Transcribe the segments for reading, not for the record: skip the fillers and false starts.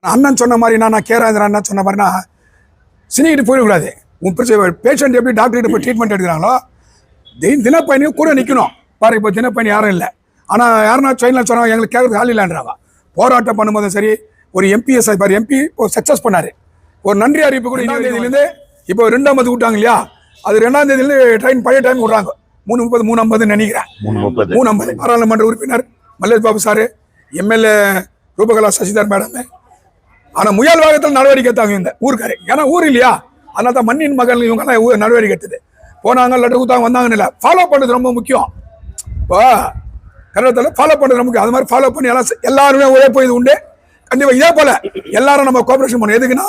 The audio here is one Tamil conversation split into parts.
அண்ணன் சொன்ன மாதிரி நான் கேராந்திரன் அண்ணன் சொன்ன மாதிரினா சினிக்கிட்டு போயிடக்கூடாது. உன் பேஷண்ட் எப்படி டாக்டர்கிட்ட போய் ட்ரீட்மெண்ட் எடுக்கிறாங்களோ தினப்பயணியும் கூட நிற்கணும். பாரு இப்போ தினப்பயணி யாரும் இல்லை. ஆனால் யாருன்னா ட்ரெயினில் சொன்னாங்க எங்களுக்கு கேட்கறது ஆள் இல்லைன்றாங்க. போராட்டம் பண்ணும்போதும் சரி ஒரு எம்பிஎஸ் பாரு எம்பி இப்போ சக்ஸஸ் பண்ணார். ஒரு நன்றி அறிவிப்பு கூட 2ஆம் தேதியிலேருந்து இப்போ 2ஆம் தேதி விட்டாங்க இல்லையா, அது 2ஆம் தேதியிலேருந்து ட்ரெயின் பழைய டைம் விட்றாங்க. 3:30 3:50 நினைக்கிறேன். 3:50 பாராளுமன்ற உறுப்பினர் Mallesh Babu sir, MLA Roopakala Sasidhar madam. ஆனால் முயல் வேகத்தில் நடவடிக்கை எடுத்தாங்க இந்த ஊருக்காரு. ஏன்னா ஊர் இல்லையா, அதனால தான் மண்ணின் மகள் இவங்கெல்லாம் நடவடிக்கை எடுத்தது. போனாங்க லெட்டர் கொடுத்தாங்க வந்தாங்கன்னு இல்லை, ஃபாலோ பண்ணுறது ரொம்ப முக்கியம். இப்போ கன்னடத்தில் ஃபாலோ பண்ணுறது ரொம்ப முக்கியம். அது மாதிரி ஃபாலோ பண்ணி எல்லாருமே உழைப்பு இது உண்டு. கண்டிப்பாக இதே போல் எல்லாரும் நம்ம கோஆபரேஷன் பண்ணணும். எதுக்குன்னா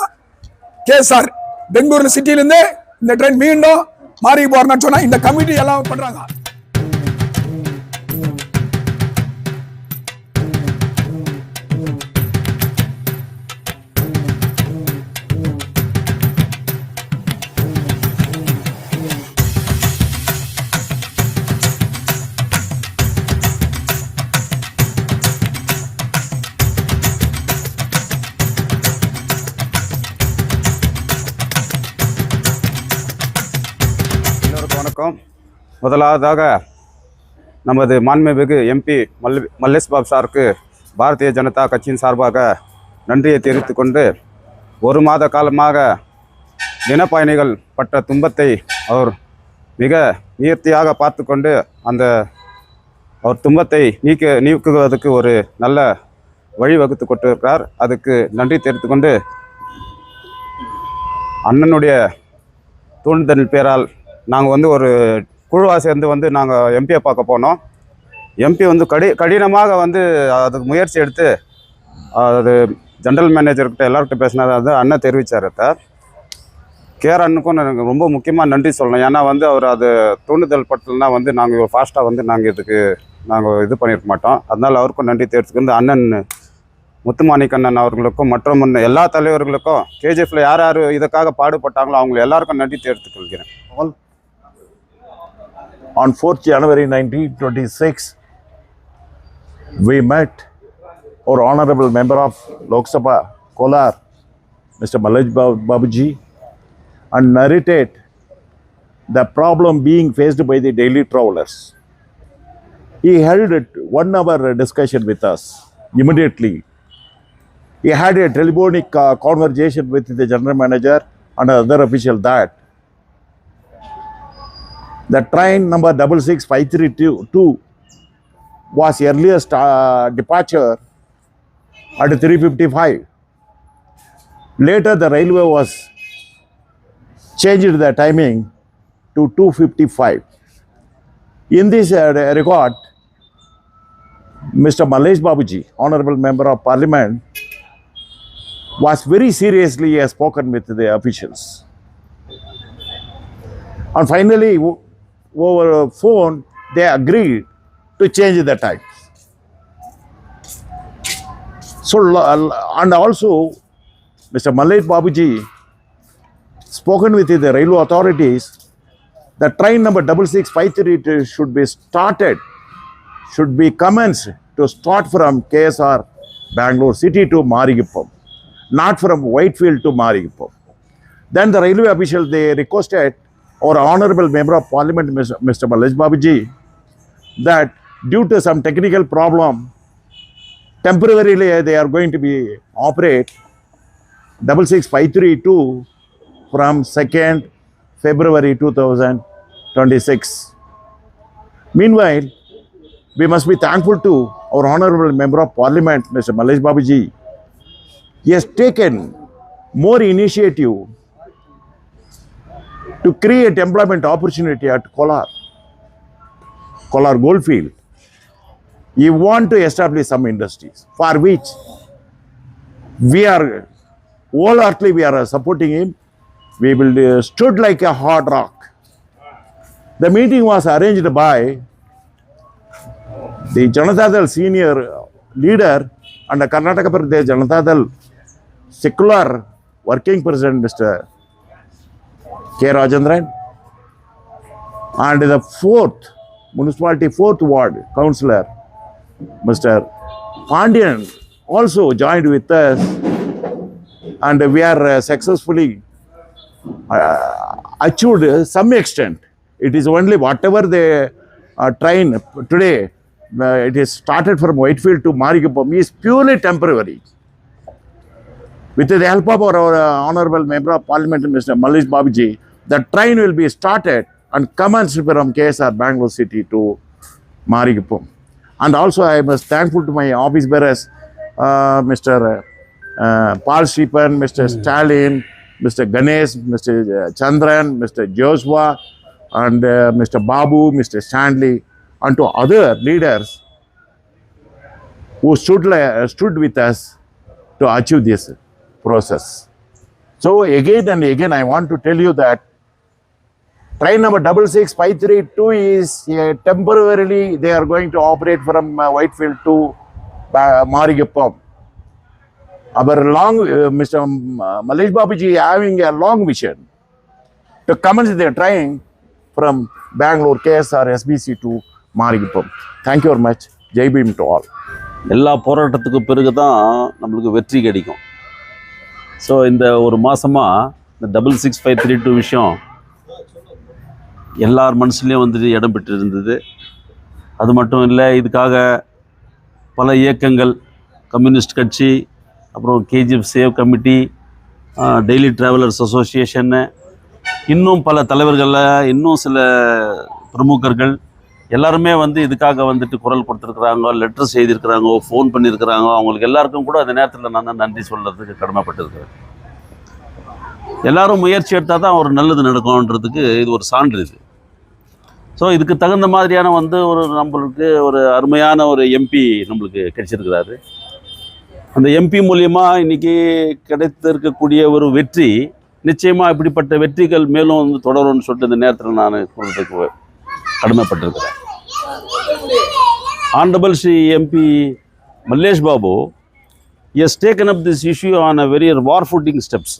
கேஎஸ்ஆர் பெங்களூர் சிட்டிலேருந்து இந்த ட்ரெயின் மீண்டும் மாறி போறேன்னு சொன்னால் இந்த கமிட்டி எல்லாம் பண்ணுறாங்க. வணக்கம். முதலாவதாக நமது மாண்புமிகு எம்பி மல்லேஷ் பாபு சாருக்கு பாரதிய ஜனதா கட்சியின் சார்பாக நன்றியை தெரிவித்துக் கொண்டு, 1 மாத காலமாக தினப்பயணிகள் பட்ட துன்பத்தை அவர் மிக நேர்த்தியாக பார்த்து கொண்டு அந்த அவர் துன்பத்தை நீக்குவதற்கு ஒரு நல்ல வழிவகுத்து கொண்டிருக்கிறார். அதுக்கு நன்றி தெரிவித்துக் கொண்டு, அண்ணனுடைய தூண்டுதல் பேரால் நாங்கள் ஒரு குழுவாக சேர்ந்து நாங்கள் எம்பியை பார்க்க போனோம். எம்பி கடினமாக அதுக்கு முயற்சி எடுத்து அது ஜென்ரல் மேனேஜர்கிட்ட எல்லார்கிட்ட பேசினது அண்ணன் தெரிவித்தார். கேஆர் அண்ணுக்கும் எனக்கு ரொம்ப முக்கியமாக நன்றி சொல்லணும். ஏன்னா அவர் அது தூண்டுதல் பட்டல்னா நாங்கள் ஃபாஸ்ட்டாக நாங்கள் இதுக்கு இது பண்ணியிருக்க மாட்டோம். அதனால் அவருக்கும் நன்றி தெரிவித்துக்கு அண்ணன் முத்துமாணிக்கண்ணன் அவர்களுக்கும் மற்றும் எல்லா தலைவர்களுக்கும் கேஜிஎஃப்ல யார் யார் இதுக்காக பாடுபட்டாங்களோ அவங்க எல்லாருக்கும் நன்றி தெரிவித்துக் கொள்கிறேன். On 4th January 1926, we met our honorable member of Lok Sabha, Kolar, Mr. Mallej Babuji, and narrated the problem being faced by the daily travelers. He held a 1-hour discussion with us immediately. He had a telephonic conversation with the general manager and other official that the train number 66532 was earliest departure at 3:55. Later, the railway was changed the timing to 2:55. In this regard, Mr. Mallej Babuji, Honorable Member of Parliament, was very seriously spoken with the officials. And finally, over phone, they agreed to change the time. So, and also, Mr. Mallej Babuji spoken with the railway authorities, the train number 66532 should be commenced to start from KSR Bangalore City to Marigipam, not from Whitefield to Marigipam. Then the railway officials, they requested our honorable member of parliament, Mr. Mallej Babuji, that due to some technical problem, temporarily they are going to be operate 66532 from 2nd February 2026. Meanwhile, we must be thankful to our honorable member of parliament, Mr. Mallej Babuji. He has taken more initiative to create employment opportunity at Kolar Goldfield. We want to establish some industries for which we are wholeheartedly supporting him. We will stood like a hard rock. The meeting was arranged by the Janata Dal senior leader and the Karnataka Pradesh Janata Dal secular working president, Mr. K. Rajendran, and the 4th municipality 4th ward councillor, Mr. Pandian, also joined with us and we are successfully achieved some extent. It is only whatever the train today, it is started from Whitefield to Marigapam is purely temporary. With the help of our Honorable Member of Parliament, Mr. Malesh Babuji, the train will be started and commenced from KSR Bangalore City to Marigapam. And also I am thankful to my office bearers, Mr. Paul Stephen, Mr. Stalin, Mr. Ganesh, Mr. Chandran, Mr. Joshua, and Mr. Babu, Mr. Stanley, and to other leaders who stood with us to achieve this process. So again and again, I want to tell you that train number 66532 is temporarily they are going to operate from Whitefield to Marigapam. Our long, Mr. Malesh Babuji having a long vision to commence the train from Bangalore, KSR, SBC to Marigapam. Thank you very much. Jai Bhim to all. எல்லா போராட்டத்துக்கு பிறகு தான் நம்மளுக்கு வெற்றி கிடைக்கும். ஸோ இந்த ஒரு மாதமாக இந்த 66532 விஷயம் எல்லார் மனசுலேயும் வந்துட்டு இடம் பெற்று இருந்தது. அது மட்டும் இல்லை, இதுக்காக பல இயக்கங்கள், கம்யூனிஸ்ட் கட்சி, அப்புறம் KGF save committee, daily travellers அசோசியேஷன்னு, இன்னும் பல தலைவர்களில் இன்னும் சில பிரமுகர்கள் எல்லாருமே வந்து இதுக்காக வந்துட்டு குரல் கொடுத்துருக்குறாங்க, லெட்டர்ஸ் எழுதியிருக்கிறாங்க, ஃபோன் பண்ணியிருக்கிறாங்க. அவங்களுக்கு எல்லாருக்கும் கூட அந்த நேரத்தில் நான் நன்றி சொல்கிறதுக்கு கடமைப்பட்டிருக்கிறேன். எல்லாரும் முயற்சி எடுத்தால் தான் ஒரு நல்லது நடக்கும்ன்றதுக்கு இது ஒரு சான்று இது. ஸோ இதுக்கு தகுந்த மாதிரியான வந்து ஒரு நம்மளுக்கு ஒரு அருமையான ஒரு எம்பி நம்மளுக்கு கிடைச்சிருக்கிறாரு. அந்த எம்பி மூலியமாக இன்றைக்கி கிடைத்திருக்கக்கூடிய ஒரு வெற்றி, நிச்சயமாக இப்படிப்பட்ட வெற்றிகள் மேலும் வந்து தொடரும்னு சொல்லிட்டு இந்த நேரத்தில் நான் சொல்கிறதுக்கு கடமைப்பட்டிருக்கிறேன். Honorable Shri MP Malesh Babu, he has taken up this issue on a very war-footing steps.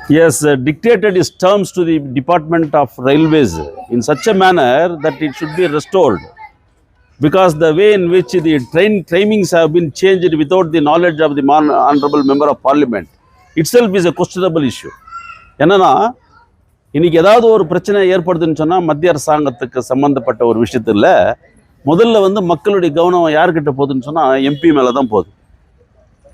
He has dictated his terms to the Department of Railways in such a manner that it should be restored, because the way in which the train timings have been changed without the knowledge of the Honorable Member of Parliament itself is a questionable issue. என்னன்னா, இன்றைக்கி ஏதாவது ஒரு பிரச்சனை ஏற்படுதுன்னு சொன்னால் மத்திய அரசாங்கத்துக்கு சம்மந்தப்பட்ட ஒரு விஷயத்தில் முதல்ல வந்து மக்களுடைய கவனம் யார்கிட்ட போகுதுன்னு சொன்னால் எம்பி மேலே தான் போகுது.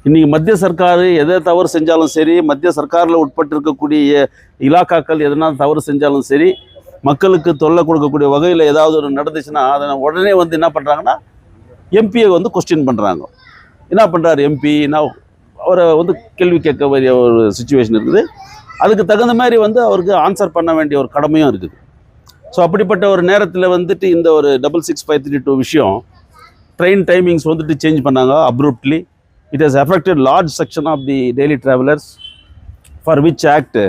இன்றைக்கி மத்திய சர்க்கார் எதை தவறு செஞ்சாலும் சரி, மத்திய சர்க்காரில் உட்பட்டிருக்கக்கூடிய இலாக்காக்கள் எதனா தவறு செஞ்சாலும் சரி, மக்களுக்கு தொல்லை கொடுக்கக்கூடிய வகையில் ஏதாவது ஒரு நடந்துச்சுன்னா அதை உடனே வந்து என்ன பண்ணுறாங்கன்னா எம்பியை வந்து கொஸ்டின் பண்ணுறாங்க. என்ன பண்ணுறாரு எம்பி, நான் அவரை வந்து கேள்வி கேட்க வேண்டிய ஒரு சுச்சுவேஷன் இருக்குது. அதுக்கு தகுந்த மாதிரி வந்து அவருக்கு ஆன்சர் பண்ண வேண்டிய ஒரு கடமையும் இருக்குது. ஸோ அப்படிப்பட்ட ஒரு நேரத்தில் வந்துட்டு இந்த ஒரு 66532 விஷயம், ட்ரெயின் டைமிங்ஸ் வந்துட்டு சேஞ்ச் பண்ணாங்க abruptly. It has affected large section of the daily travellers, for which act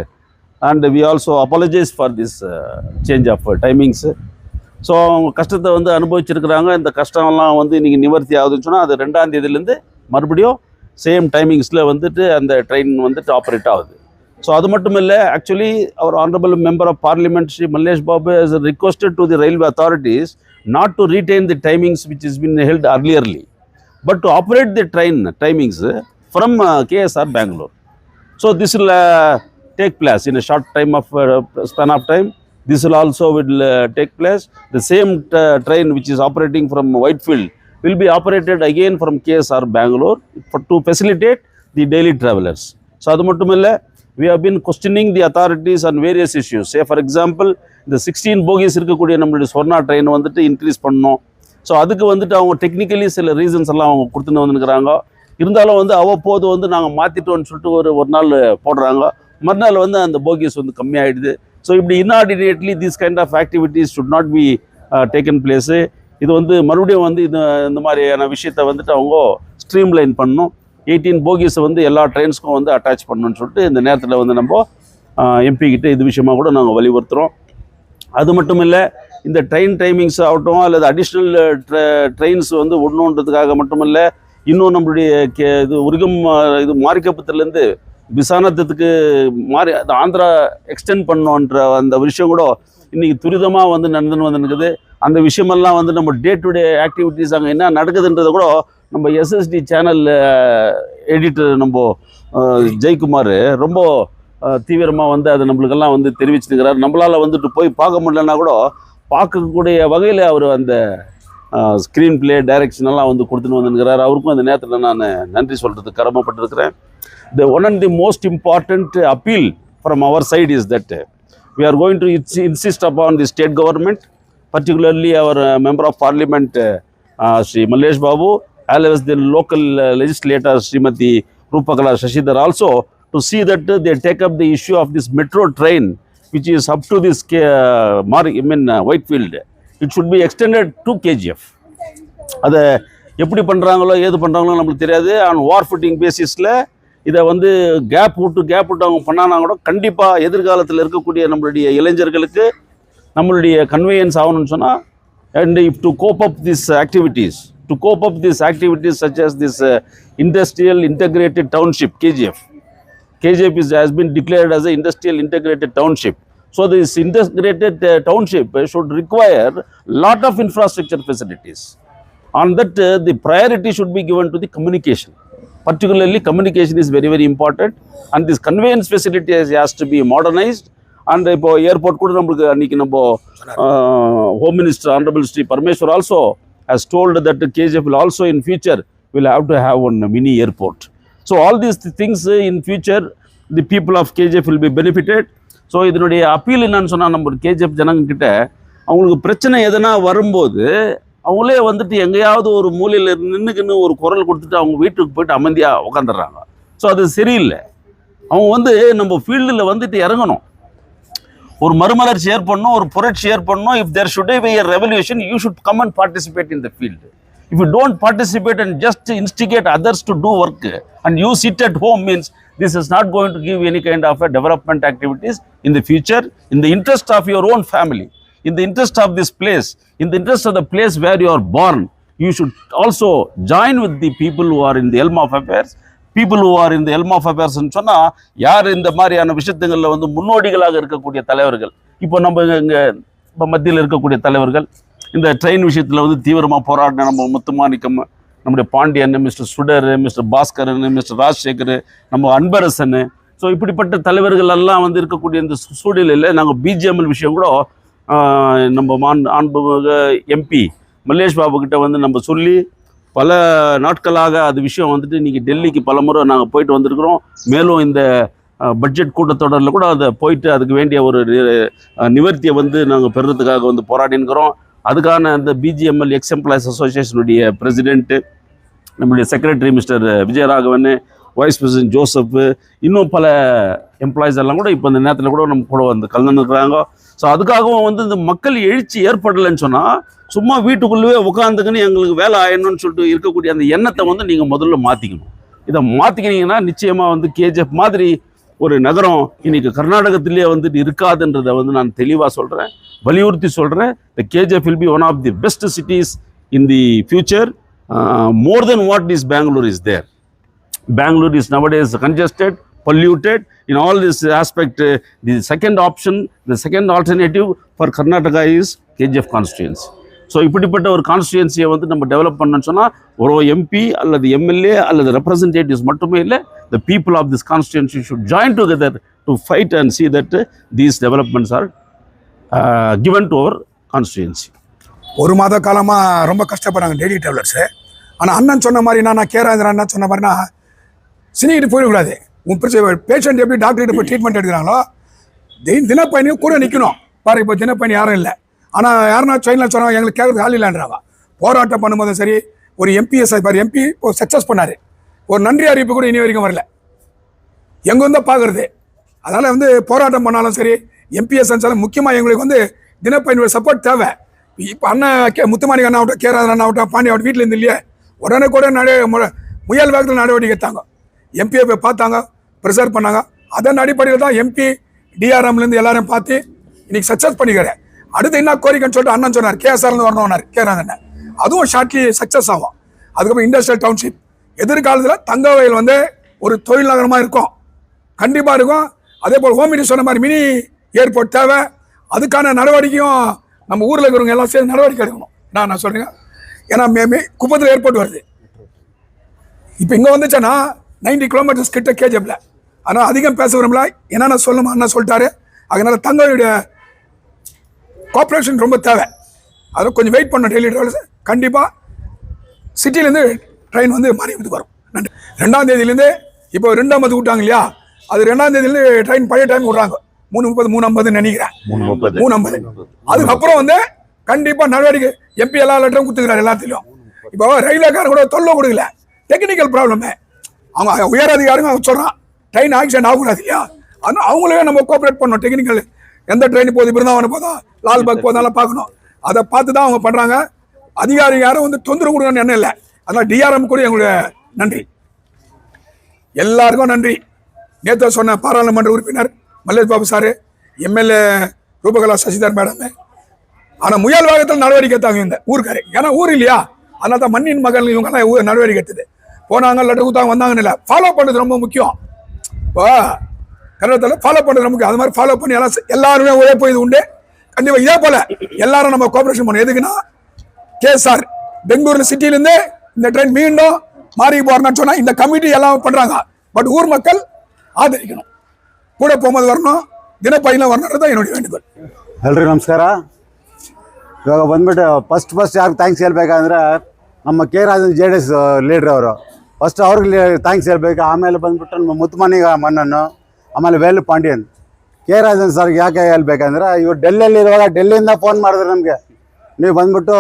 and we also apologise for this change of timings. So அவங்க கஷ்டத்தை வந்து அனுபவிச்சிருக்கிறாங்க. இந்த கஷ்டம்லாம் வந்து இன்றைக்கி நிவர்த்தி ஆகுதுன்னு சொன்னால் அது 2ஆம் தேதியிலேருந்து மறுபடியும் சேம் டைமிங்ஸில் வந்துட்டு அந்த ட்ரெயின் வந்துட்டு ஆப்ரேட் ஆகுது. ஸோ அது மட்டும் இல்லை, ஆக்சுவலி அவர் Honorable Member of Parliament Shri Malesh Babu has requested to the railway authorities not to retain the timings which has been held earlierly, but to operate the train timings from KSR Bangalore. So this will take place in a short time of span of time. This will also take place. The same train which is operating from Whitefield will be operated again from KSR Bangalore to facilitate the daily travelers. So அது மட்டும் இல்லை, we have been questioning the authorities on various issues. Say for example, இந்த 16 bogies இருக்கக்கூடிய நம்மளுடைய சொர்ணா ட்ரெயின் வந்துட்டு இன்க்ரீஸ் பண்ணணும். ஸோ அதுக்கு வந்துட்டு அவங்க டெக்னிக்கலி சில ரீசன்ஸ் எல்லாம் அவங்க கொடுத்துன்னு வந்துருக்கிறாங்க. இருந்தாலும் வந்து அவ்வப்போது வந்து நாங்கள் மாற்றிட்டோன்னு சொல்லிட்டு ஒரு நாள் போடுறாங்க, மறுநாள் வந்து அந்த போகிஸ் வந்து கம்மியாகிடுது. ஸோ இப்படி inordinately these kind of activities should not be taken place. இது வந்து மறுபடியும் வந்து இந்த மாதிரியான விஷயத்தை வந்துட்டு அவங்க ஸ்ட்ரீம்லைன் பண்ணணும். 18 போகிஸை வந்து எல்லா ட்ரெயின்ஸ்க்கும் வந்து அட்டாச் பண்ணணும்னு சொல்லிட்டு இந்த நேரத்தில் வந்து நம்ம எம்பி கிட்ட இது விஷயமாக கூட நாங்கள் வலியுறுத்துகிறோம். அது மட்டும் இல்லை, இந்த ட்ரெயின் டைமிங்ஸ் ஆகட்டும் அல்லது அடிஷ்னல் ட்ரெயின்ஸ் வந்து விடணுன்றதுக்காக மட்டும் இல்லை, இன்னும் நம்மளுடைய இது மாரிக்கப்பத்துலேருந்து விசானத்துக்கு ஆந்திரா எக்ஸ்டெண்ட் பண்ணோன்ற அந்த விஷயம் கூட இன்றைக்கி துரிதமாக வந்து நடந்துன்னு வந்துருக்குது. அந்த விஷயமெல்லாம் வந்து நம்ம டே டு டே ஆக்டிவிட்டீஸ் அங்கே என்ன நடக்குதுன்றதை கூட நம்ம எஸ்எஸ்டி சேனல் எடிட்டர் நம்ம ஜெயக்குமார் ரொம்ப தீவிரமாக வந்து அதை நம்மளுக்கெல்லாம் வந்து தெரிவிச்சுருக்கிறார். நம்மளால் வந்துட்டு போய் பார்க்க முடியலன்னா கூட பார்க்கக்கூடிய வகையில் அவர் அந்த ஸ்க்ரீன் பிளே டைரக்ஷன் எல்லாம் வந்து கொடுத்துன்னு வந்துருக்கிறார். அவருக்கும் அந்த நேரத்தில் நான் நன்றி சொல்கிறதுக்கு கடமைப்பட்டிருக்கிறேன். The one and the most important appeal from our side is that we are going to insist upon the state government, particularly our member of parliament Sri Mallesh Babu, as well as the local legislator Srimati Rupakala Shashidhar also, to see that they take up the issue of this metro train which is up to this Whitefield. It should be extended to KGF. அதை எப்படி பண்ணுறாங்களோ ஏது பண்ணுறாங்களோ நம்மளுக்கு தெரியாது. ஆன் வார் ஃபுட்டிங் பேசிஸில் இதை வந்து கேப் விட்டு அவங்க பண்ணானா கூட கண்டிப்பாக எதிர்காலத்தில் இருக்கக்கூடிய நம்மளுடைய இளைஞர்களுக்கு நம்மளுடைய கன்வேயன்ஸ் ஆகணும்னு சொன்னால், and if to cope up this activities such as this industrial integrated township KGF has been declared as an industrial integrated township. So this integrated township should require lot of infrastructure facilities. On that the priority should be given to the communication. Particularly communication is very, very important, and this conveyance facility has to be modernized. And இப்போ ஏர்போர்ட் கூட நம்மளுக்கு அன்றைக்கி நம்ம home minister honorable Shri Parameshwar also has told that KGF will also in future will have to have one mini airport. So all these things in future the people of KGF will be benefited. So இதனுடைய அப்பீல் என்னன்னு சொன்னால், நம்ம KGF ஜனங்கிட்ட அவங்களுக்கு பிரச்சனை எதனா வரும்போது அவங்களே வந்துட்டு எங்கேயாவது ஒரு மூலையில் நின்றுக்குன்னு ஒரு குரல் கொடுத்துட்டு அவங்க வீட்டுக்கு போயிட்டு அமைதியாக உட்காந்துடுறாங்க. ஸோ அது சரியில்லை. அவங்க வந்து நம்ம ஃபீல்டில் வந்துட்டு இறங்கணும், ஒரு மறுமலர்ச்சி ஏற்படணும், ஒரு புரட்சி ஏற்படணும். If there should be a revolution, you should come and participate in the field. If you don't participate and just instigate others to do work and you sit at home, means this is not going to give any kind of a development activities in the future, in the interest of your own family, in the interest of this place, in the interest of the place where you are born. You should also join with the people who are in the helm of affairs. People who are in the helm of affairs ன்னு சொன்னால், யார் இந்த மாதிரியான விஷயத்துங்களில் வந்து முன்னோடிகளாக இருக்கக்கூடிய தலைவர்கள், இப்போ நம்ம இங்கே மத்தியில் இருக்கக்கூடிய தலைவர்கள், இந்த ட்ரெயின் விஷயத்தில் வந்து தீவிரமாக போராடின நம்ம முத்துமாணிக்கம், நம்முடைய பாண்டியன், மிஸ்டர் சுடர், மிஸ்டர் பாஸ்கரன், மிஸ்டர் ராஜசேகர், நம்ம அன்பரசன். ஸோ இப்படிப்பட்ட தலைவர்கள் எல்லாம் வந்து இருக்கக்கூடிய இந்த சூழ்நிலையில் நாங்கள் பிஜிஎம்எல் விஷயம் கூட நம்ம எம்பி மல்லேஷ் பாபு கிட்ட வந்து நம்ம சொல்லி பல நாட்களாக அது விஷயம் வந்துட்டு இன்றைக்கி டெல்லிக்கு பல முறை நாங்கள் போயிட்டு வந்திருக்கிறோம். மேலும் இந்த பட்ஜெட் கூட்டத்தொடரில் கூட அதை போயிட்டு அதுக்கு வேண்டிய ஒரு நிவர்த்தியை வந்து நாங்கள் பெறுறதுக்காக வந்து போராடினுக்கிறோம். அதுக்கான அந்த பிஜிஎம்எல் எக்ஸ் எம்ப்ளாயிஸ் அசோசியேஷனுடைய பிரசிடென்ட்டு, நம்முடைய secretary mister Vijayaraghavan, vice president Joseph, இன்னும் பல எம்ப்ளாயிஸ் எல்லாம் கூட இப்போ இந்த நேரத்தில் கூட நம்ம கூட வந்து கலந்துருக்குறாங்க. ஸோ அதுக்காகவும் வந்து இந்த மக்கள் எழுச்சி ஏற்படலைன்னு சொன்னால், சும்மா வீட்டுக்குள்ளேயே உட்காந்துக்குன்னு எங்களுக்கு வேலை ஆயிடணும்னு சொல்லிட்டு இருக்கக்கூடிய அந்த எண்ணத்தை வந்து நீங்கள் முதல்ல மாற்றிக்கணும். இதை மாற்றிக்கினீங்கன்னா நிச்சயமாக வந்து KGF மாதிரி ஒரு நகரம் இன்னைக்கு கர்நாடகத்திலேயே வந்துட்டு இருக்காதுன்றதை வந்து நான் தெளிவாக சொல்கிறேன், வலியுறுத்தி சொல்கிறேன். The KGF will be one of the best cities in the future, more than what is Bangalore is there. Bangalore is nowadays congested, polluted. In all this aspect, the second option, the second alternative for Karnataka is KGF constituency. So இப்படிப்பட்ட ஒரு கான்ஸ்டியூன்சியை வந்து நம்ம டெவலப் பண்ணணும்னு சொன்னால், ஒரு எம்பி அல்லது எம்எல்ஏ அல்லது ரெப்ரசன்டேட்டிவ்ஸ் மட்டுமே இல்லை, the people of this constituency should join together to fight and see that these developments are given to our constituency. ஒரு மாத காலமாக ரொம்ப கஷ்டப்படுறாங்க டெய்லி ட்ராவலர்ஸு. ஆனால் அண்ணன் சொன்ன மாதிரி நான் கேராந்திரன் அண்ணன் சொன்ன மாதிரினா சினிக்கிட்டு போயிடக்கூடாது. உன் பேஷண்ட் எப்படி டாக்டர்கிட்ட போய் ட்ரீட்மெண்ட் எடுக்கிறாங்களோ தினப்பயணியும் கூட நிற்கணும். பாரு இப்போ தினப்பயணி யாரும் இல்லை. ஆனால் யாருன்னா ட்ரெயினில் சொன்னாங்க எங்களுக்கு கேட்குறது ஆள் இல்லைன்றாங்க. போராட்டம் பண்ணும்போதும் சரி, ஒரு எம்பிஎஸ் பாரு எம்பி இப்போ சக்ஸஸ் பண்ணார், ஒரு நன்றி அறிவிப்பு கூட இனி வரைக்கும் வரல. எங்கே வந்தால் பார்க்குறது. அதனால் வந்து போராட்டம் பண்ணாலும் சரி, எம்பிஎஸ் அனுப்பிச்சாலும் முக்கியமாக எங்களுக்கு வந்து தினப்பயணியோட சப்போர்ட் தேவை. இப்போ அண்ணன் முத்துமாணிக்க அண்ணா ஆகட்டும், கேராதன் அண்ணா ஆகட்டும், பாண்டி ஆகட்டும், வீட்டில் இருந்து இல்லையே உடனே கூட முயல் வேகத்தில் நடவடிக்கை எடுத்தாங்க. எம்பியை போய் பார்த்தாங்க, ப்ரிசர்வ் பண்ணாங்க. அதன் அடிப்படையில் தான் எம்பி டிஆர்எம்லேருந்து எல்லாரையும் பார்த்து இன்னைக்கு சக்ஸஸ் பண்ணிக்கிறேன். அடுத்து என்ன கோரிக்கைன்னு சொல்லிட்டு அண்ணன் சொன்னார், கேஎஸ்ஆர்லேருந்து வரணும்னார் கேராதன். அதுவும் ஷார்ட்லி சக்ஸஸ் ஆகும். அதுக்கப்புறம் இண்டஸ்ட்ரியல் டவுன்ஷிப் எதிர்காலத்தில் தங்கவயல் வந்து ஒரு தொழில் நகரமாக இருக்கும், கண்டிப்பாக இருக்கும். அதே போல் ஹோம் மினிஸ்டர் சொன்ன மாதிரி மினி ஏர்போர்ட் தேவை. அதுக்கான நடவடிக்கையும் நம்ம ஊரில் இருக்கிறவங்க எல்லாம் சேர்ந்து நடவடிக்கை எடுக்கணும். நான் சொல்கிறேங்க, ஏன்னா குப்பத்தில் ஏர்போர்ட் வருது, இப்போ இங்கே வந்துச்சேன்னா 90 கிலோமீட்டர்ஸ் கிட்ட கேஜப்ல. ஆனால் அதிகம் பேச விரும்பல, என்னென்ன சொல்லணுமா அண்ணா சொல்லிட்டாரு. அதனால தங்களுடைய கோஆப்ரேஷன் ரொம்ப தேவை. அதை கொஞ்சம் வெயிட் பண்ண டெய்லி ட்ராவல்ஸ். கண்டிப்பாக சிட்டிலேருந்து ட்ரெயின் வந்து மாரியத்துக்கு வரும். நன்றி. 2ஆம் தேதியிலேருந்து இப்போ 2ஆம் தேதி விட்டாங்க இல்லையா, அது 2ஆம் தேதியிலேருந்து ட்ரெயின் பழைய டைம் விடுறாங்க. 3:30 3:50 நினைக்கிறேன். 3:50. அதுக்கப்புறம் வந்து கண்டிப்பாக நடவடிக்கை எம்பி எல்லா லெட்டரும் கொடுத்துக்கிறாரு எல்லாத்திலையும். இப்போ ரயில்வேக்காரன் கூட தொல்லை கொடுக்கல, டெக்னிக்கல் ப்ராப்ளமு. அவங்க உயர் அதிகாரிங்க சொல்கிறான் ட்ரெயின் ஆக்சிடென்ட் ஆகக்கூடாது இல்லையா, ஆனால் அவங்களே நம்ம கோஆப்ரேட் பண்ணணும். டெக்னிக்கல் எந்த ட்ரெயின் போகுது, பிருந்தாவனம் போதா, லால்பாக் போதாலும் பார்க்கணும். அதை பார்த்து தான் அவங்க பண்ணுறாங்க. அதிகாரி யாரும் வந்து தொந்தரவு கொடுக்கணும்னு எண்ணம் இல்லை. அதனால் டிஆர்எம் கூட எங்களுடைய நன்றி, எல்லாருக்கும் நன்றி. நேற்று சொன்ன பாராளுமன்ற உறுப்பினர் Mallesh Babu sir, MLA Roopakala Sasidhar madam. ஆனால் முயல் வேகத்தில் நடவடிக்கை எடுத்தாங்க இந்த ஊருக்காரு. ஏன்னா ஊர் இல்லையா, அதனால தான் மண்ணின் மகள் இவங்கெல்லாம் நடவடிக்கை எடுத்தது. போனாங்க, லெட்டர் கொடுத்தாங்க, வந்தாங்கன்னு இல்லை. ஃபாலோ பண்ணுறது ரொம்ப முக்கியம். இப்போ கன்னடத்தில் ஃபாலோ பண்ணுறது ரொம்ப முக்கியம். அது மாதிரி ஃபாலோ பண்ணி எல்லாருமே ஒரே போய் உண்டு. கண்டிப்பாக இதே போல் எல்லாரும் நம்ம கோஆப்ரேஷன் பண்ணணும். எதுக்குன்னா கேஎஸ்ஆர் பெங்களூர் சிட்டிலேருந்து இந்த ட்ரெயின் மீண்டும் மாறி போறேன்னு சொன்னால் இந்த கமிட்டி எல்லாம் பண்ணுறாங்க. பட் ஊர் மக்கள் ಆಧರಿಕணும், ಕೂಡ போகும்போது வரணும், ದಿನಪೈಲ வரணுன்றது தான் என்னுடைய வேண்டுகோள். ಎಲ್ರಿಗೂ ನಮಸ್ಕಾರ. ಇವಾಗ ಬಂದ್ಬಿಟ್ಟು ಫಸ್ಟ್ ಯಾರಿಗೆ ಥ್ಯಾಂಕ್ಸ್ ಹೇಳ್ಬೇಕಂದ್ರೆ ನಮ್ಮ ಕೆ ರಾಜನ್ JDS ಲೀಡ್ರ್ ಅವರು. ಫಸ್ಟ್ ಅವ್ರಿಗೆ ಥ್ಯಾಂಕ್ಸ್ ಹೇಳ್ಬೇಕು. ಆಮೇಲೆ ಬಂದ್ಬಿಟ್ಟು ನಮ್ಮ ಮುತ್ತುಮನಿಗ ಮಣ್ಣನ್ನು, ಆಮೇಲೆ ವೇಲು ಪಾಂಡ್ಯನ್. ಕೆ ರಾಜನ್ ಸರ್ಗೆ ಯಾಕೆ ಹೇಳ್ಬೇಕಂದ್ರೆ ಇವ್ರು ಡೆಲ್ಲಿಯಲ್ಲಿರುವಾಗ ಡೆಲ್ಲಿಯಿಂದ ಫೋನ್ ಮಾಡಿದ್ರು ನಮಗೆ, ನೀವು ಬಂದ್ಬಿಟ್ಟು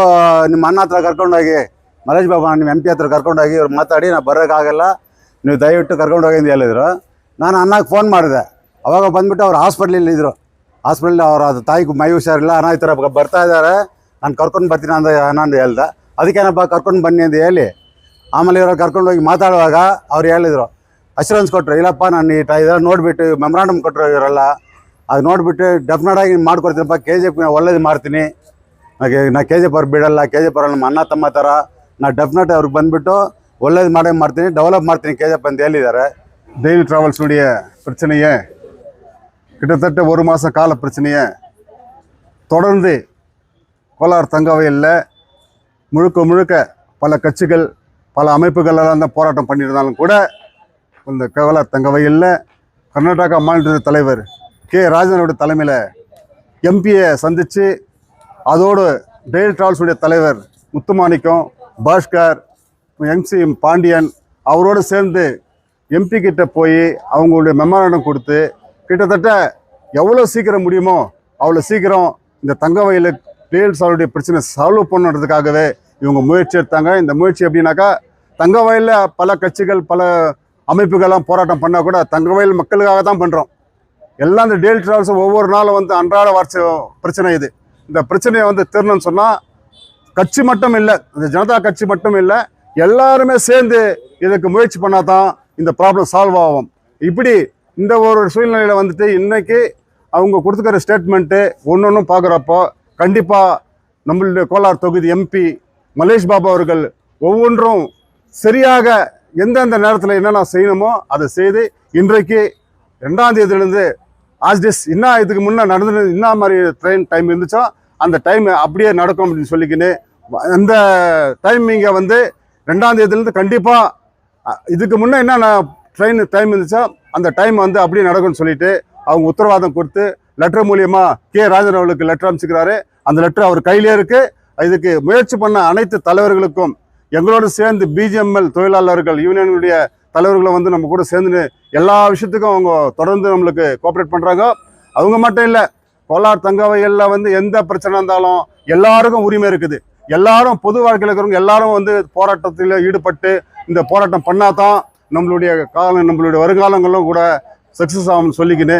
ನಿಮ್ಮ ಅಣ್ಣ ಹತ್ರ ಕರ್ಕೊಂಡೋಗಿ, ಮಲೇಶ್ ಬಾಬಾ ನಿಮ್ಮ MP ಹತ್ರ ಕರ್ಕೊಂಡೋಗಿ ಇವ್ರು ಮಾತಾಡಿ ನಾವು ಬರೋಕ್ಕಾಗಲ್ಲ, ನೀವು ದಯವಿಟ್ಟು ಕರ್ಕೊಂಡೋಗಿ ಅಂತ ಹೇಳಿದ್ರು. ನಾನು ಅಣ್ಣಗೆ ಫೋನ್ ಮಾಡಿದೆ. ಅವಾಗ ಬಂದ್ಬಿಟ್ಟು ಅವ್ರು ಹಾಸ್ಪಿಟ್ಲಲ್ಲಿ ಇದ್ದರು. ಹಾಸ್ಪಿಟ್ಲ್ ಅವ್ರ ಅದು ತಾಯಿಗೆ ಮೈ ಹುಷಾರಿಲ್ಲ, ಅಣ್ಣ ಈ ಥರ ಬರ್ತಾ ಇದ್ದಾರೆ, ನಾನು ಕರ್ಕೊಂಡು ಬರ್ತೀನಿ ಅಂತ ನಾನು ಹೇಳ್ದೆ. ಅದಕ್ಕೇನಪ್ಪ ಕರ್ಕೊಂಡು ಬನ್ನಿ ಅಂತ ಹೇಳಿ ಆಮೇಲೆ ಇವ್ರು ಕರ್ಕೊಂಡೋಗಿ ಮಾತಾಡುವಾಗ ಅವ್ರು ಹೇಳಿದರು, ಅಶ್ಯೂರೆನ್ಸ್ ಕೊಟ್ಟರು, ಇಲ್ಲಪ್ಪ ನಾನು ಇದೆಲ್ಲ ನೋಡಿಬಿಟ್ಟು ಮೆಮೊರಾಂಡಮ್ ಕೊಟ್ಟರು ಇವರೆಲ್ಲ, ಅದು ನೋಡಿಬಿಟ್ಟು ಡೆಫಿನೆಟಾಗಿ ಮಾಡ್ಕೊಡ್ತೀನಪ್ಪ, KGF ಒಳ್ಳೇದು ಮಾಡ್ತೀನಿ, ನಾ KGF ಅವ್ರು ಬಿಡಲ್ಲ, KGF ಅವ್ರು ನಮ್ಮ ಅಣ್ಣ ತಮ್ಮ ಥರ, ನಾ ಡೆಫಿನೆಟ್ ಅವ್ರಿಗೆ ಬಂದುಬಿಟ್ಟು ஒல்லது மாடே மார்த்தினி டெவலப் மார்த்தினி கேஜப் வந்து எழுதிறாரு. டெய்லி டிராவல்ஸுடைய பிரச்சனையை கிட்டத்தட்ட ஒரு மாத கால பிரச்சனையை தொடர்ந்து கோலார் தங்கவயலில் முழுக்க பல கட்சிகள் பல அமைப்புகளெல்லாம் தான் போராட்டம் பண்ணியிருந்தாலும் கூட இந்த கோலார் தங்கவயலில் கர்நாடகா மாநில தலைவர் K. ராஜனுடைய தலைமையில் MPயை சந்தித்து அதோடு டெய்லி டிராவல்ஸுடைய தலைவர் முத்துமாணிக்கம், பாஸ்கர், MC பாண்டியன் அவரோடு சேர்ந்து MP கிட்ட போய் அவங்களுடைய மெமராண்டம் கொடுத்து கிட்டத்தட்ட எவ்வளோ சீக்கிரம் முடியுமோ அவ்வளோ சீக்கிரம் இந்த தங்கவயல் டெய்ல்ஸாருடைய பிரச்சனை சால்வ் பண்ணுறதுக்காகவே இவங்க முயற்சி எடுத்தாங்க. இந்த முயற்சி எப்படின்னாக்கா, தங்கவயலில் பல கட்சிகள் பல அமைப்புகள்லாம் போராட்டம் பண்ணால் கூட தங்கவயல் மக்களுக்காக தான் பண்ணுறோம். எல்லாம் இந்த டெய்லி டிராவல்ஸ் ஒவ்வொரு நாளும் வந்து அன்றாட பிரச்சனை இது. இந்த பிரச்சனையை வந்து தீரணும்னு சொன்னால் கட்சி மட்டும் இல்லை, இந்த ஜனதா கட்சி மட்டும் இல்லை, எல்லாருமே சேர்ந்து இதுக்கு முயற்சி பண்ணால் தான் இந்த ப்ராப்ளம் சால்வ் ஆகும். இப்படி இந்த ஒரு சூழ்நிலையில் வந்துட்டு இன்றைக்கி அவங்க கொடுத்துக்கிற ஸ்டேட்மெண்ட்டு ஒன்றும் பார்க்குறப்போ கண்டிப்பாக நம்மளுடைய கோலார் தொகுதி MP மலேஷ் பாபு அவர்கள் ஒவ்வொன்றும் சரியாக எந்தெந்த நேரத்தில் என்னென்ன செய்யணுமோ அதை செய்து இன்றைக்கு 2ஆம் தேதியிலேருந்து ஆஸ்டிஸ் என்ன இதுக்கு முன்னே நடந்து என்ன மாதிரி ட்ரெயின் டைம் இருந்துச்சோ அந்த டைம் அப்படியே நடக்கும் அப்படின்னு சொல்லிக்கின்னு அந்த டைமிங்கை வந்து 2ஆம் தேதியிலேருந்து கண்டிப்பாக இதுக்கு முன்னே என்னென்ன ட்ரெயின் டைம் இருந்துச்சோ அந்த டைம் வந்து அப்படியே நடக்கும்னு சொல்லிட்டு அவங்க உத்தரவாதம் கொடுத்து லெட்டர் மூலியமாக K. ராஜன் அவர்களுக்கு லெட்டர் அனுப்பிச்சிக்கிறாரு. அந்த லெட்டர் அவர் கையிலே இருக்குது. இதுக்கு முயற்சி பண்ண அனைத்து தலைவர்களுக்கும் எங்களோடு சேர்ந்து BGML தொழிலாளர்கள் யூனியனுடைய தலைவர்களும் வந்து நம்ம கூட சேர்ந்து எல்லா விஷயத்துக்கும் அவங்க தொடர்ந்து நம்மளுக்கு கோஆப்ரேட் பண்ணுறாங்க. அவங்க மட்டும் இல்லை, கோலார் தங்கவயலில் வந்து எந்த பிரச்சனை இருந்தாலும் எல்லாருக்கும் உரிமை இருக்குது. எல்லாரும் பொது வாழ்க்கையில் இருக்கிறவங்க எல்லாரும் வந்து போராட்டத்தில் ஈடுபட்டு இந்த போராட்டம் பண்ணாதான் நம்மளுடைய வருங்காலங்களும் கூட சக்ஸஸ் ஆகும்னு சொல்லிக்கின்னு